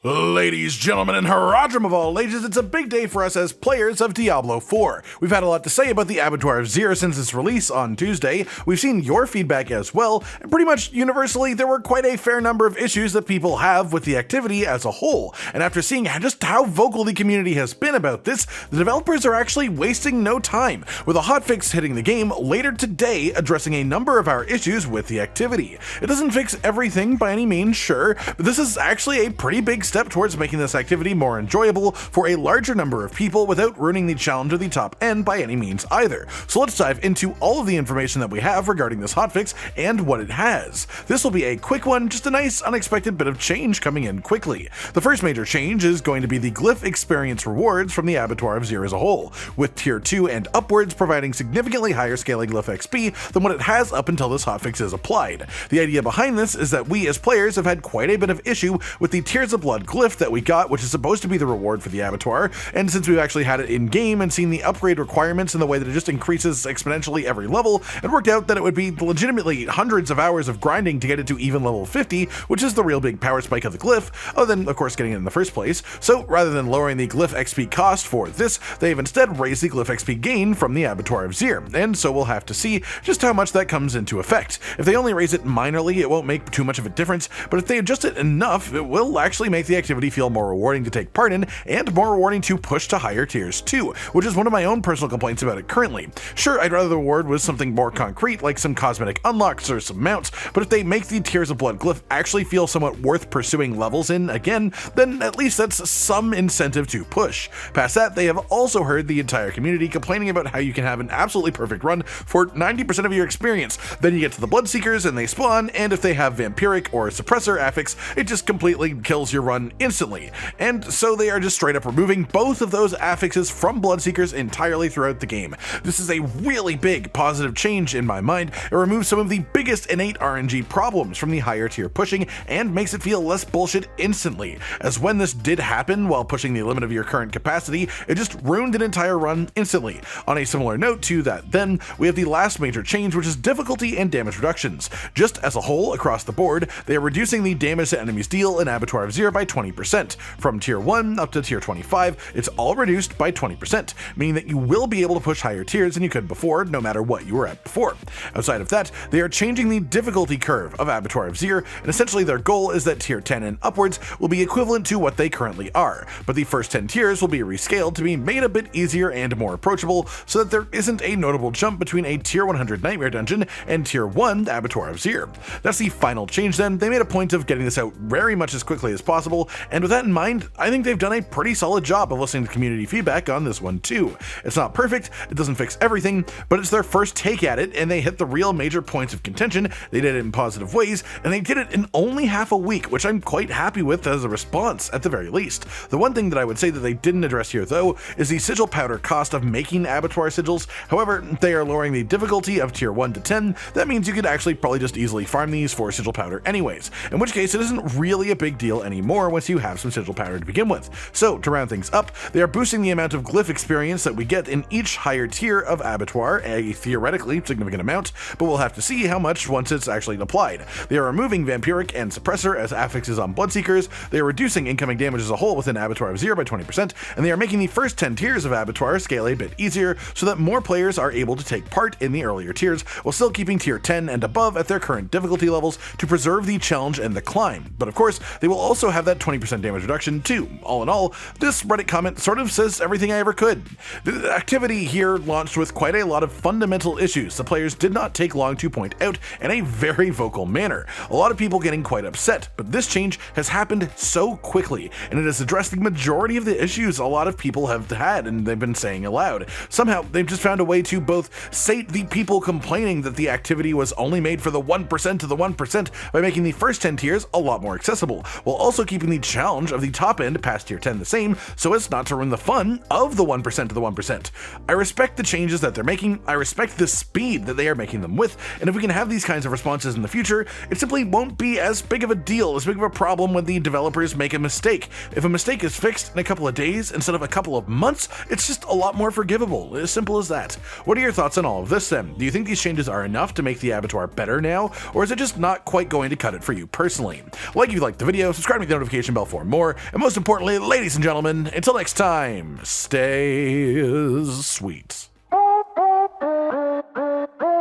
Ladies, gentlemen, and Haradrim of all ages, it's a big day for us as players of Diablo 4. We've had a lot to say about the Abattoir of Zir since its release on Tuesday. We've seen your feedback as well, and pretty much universally, there were quite a fair number of issues that people have with the activity as a whole. And after seeing just how vocal the community has been about this, the developers are actually wasting no time, with a hotfix hitting the game later today addressing a number of our issues with the activity. It doesn't fix everything by any means, sure, but this is actually a pretty big step towards making this activity more enjoyable for a larger number of people without ruining the challenge or the top end by any means either. So let's dive into all of the information that we have regarding this hotfix and what it has. This will be a quick one, just a nice unexpected bit of change coming in quickly. The first major change is going to be the Glyph experience rewards from the Abattoir of Zir as a whole, with tier 2 and upwards providing significantly higher scaling Glyph XP than what it has up until this hotfix is applied. The idea behind this is that we as players have had quite a bit of issue with the Tears of Blood Glyph that we got, which is supposed to be the reward for the Abattoir, and since we've actually had it in game and seen the upgrade requirements in the way that it just increases exponentially every level, it worked out that it would be legitimately hundreds of hours of grinding to get it to even level 50, which is the real big power spike of the Glyph, other than of course getting it in the first place. So rather than lowering the Glyph XP cost for this, they've instead raised the Glyph XP gain from the Abattoir of Zir, and so we'll have to see just how much that comes into effect. If they only raise it minorly, it won't make too much of a difference, but if they adjust it enough, it will actually make the activity feel more rewarding to take part in, and more rewarding to push to higher tiers too, which is one of my own personal complaints about it currently. Sure, I'd rather the reward was something more concrete, like some cosmetic unlocks or some mounts, but if they make the Tears of Blood Glyph actually feel somewhat worth pursuing levels in again, then at least that's some incentive to push. Past that, they have also heard the entire community complaining about how you can have an absolutely perfect run for 90% of your experience, then you get to the Bloodseekers and they spawn, and if they have vampiric or suppressor affix, it just completely kills your run instantly. And so they are just straight up removing both of those affixes from Bloodseekers entirely throughout the game. This is a really big positive change in my mind. It removes some of the biggest innate RNG problems from the higher tier pushing and makes it feel less bullshit instantly, as when this did happen while pushing the limit of your current capacity, it just ruined an entire run instantly. On a similar note to that then, we have the last major change, which is difficulty and damage reductions. Just as a whole across the board, they are reducing the damage that enemies deal in Abattoir of Zir by 20%. From tier 1 up to tier 25, it's all reduced by 20%, meaning that you will be able to push higher tiers than you could before, no matter what you were at before. Outside of that, they are changing the difficulty curve of Abattoir of Zir, and essentially their goal is that tier 10 and upwards will be equivalent to what they currently are, but the first 10 tiers will be rescaled to be made a bit easier and more approachable, so that there isn't a notable jump between a tier 100 Nightmare Dungeon and tier 1 Abattoir of Zir. That's the final change then. They made a point of getting this out very much as quickly as possible, and with that in mind, I think they've done a pretty solid job of listening to community feedback on this one too. It's not perfect, it doesn't fix everything, but it's their first take at it, and they hit the real major points of contention. They did it in positive ways, and they did it in only half a week, which I'm quite happy with as a response at the very least. The one thing that I would say that they didn't address here though is the sigil powder cost of making abattoir sigils. However, they are lowering the difficulty of tier 1 to 10. That means you could actually probably just easily farm these for sigil powder anyways, in which case it isn't really a big deal anymore once you have some sigil powder to begin with. So to round things up, they are boosting the amount of glyph experience that we get in each higher tier of abattoir, a theoretically significant amount, but we'll have to see how much once it's actually applied. They are removing vampiric and suppressor as affixes on Bloodseekers. They are reducing incoming damage as a whole within Abattoir of Zir by 20%, and they are making the first 10 tiers of abattoir scale a bit easier so that more players are able to take part in the earlier tiers while still keeping tier 10 and above at their current difficulty levels to preserve the challenge and the climb. But of course, they will also have that 20% damage reduction too. All in all, this Reddit comment sort of says everything I ever could. The activity here launched with quite a lot of fundamental issues the players did not take long to point out in a very vocal manner. A lot of people getting quite upset, but this change has happened so quickly, and it has addressed the majority of the issues a lot of people have had and they've been saying aloud. Somehow, they've just found a way to both sate the people complaining that the activity was only made for the 1% of the 1% by making the first 10 tiers a lot more accessible, while also keeping the challenge of the top end past tier 10 the same, so as not to ruin the fun of the 1% of the 1%. I respect the changes that they're making, I respect the speed that they are making them with, and if we can have these kinds of responses in the future, it simply won't be as big of a deal, as big of a problem when the developers make a mistake. If a mistake is fixed in a couple of days instead of a couple of months, it's just a lot more forgivable, as simple as that. What are your thoughts on all of this then? Do you think these changes are enough to make the abattoir better now, or is it just not quite going to cut it for you personally? Like if you liked the video, subscribe to the notification notification bell for more. And most importantly, ladies and gentlemen, until next time, stay sweet.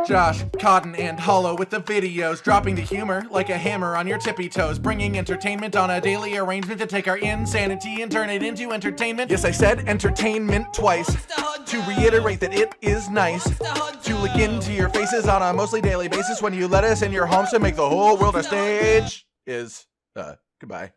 Josh, Cotton, and Hollow with the videos, dropping the humor like a hammer on your tippy toes, bringing entertainment on a daily arrangement to take our insanity and turn it into entertainment. Yes, I said entertainment twice, to reiterate that it is nice to look into your faces on a mostly daily basis when you let us in your homes to make the whole world our stage. Goodbye.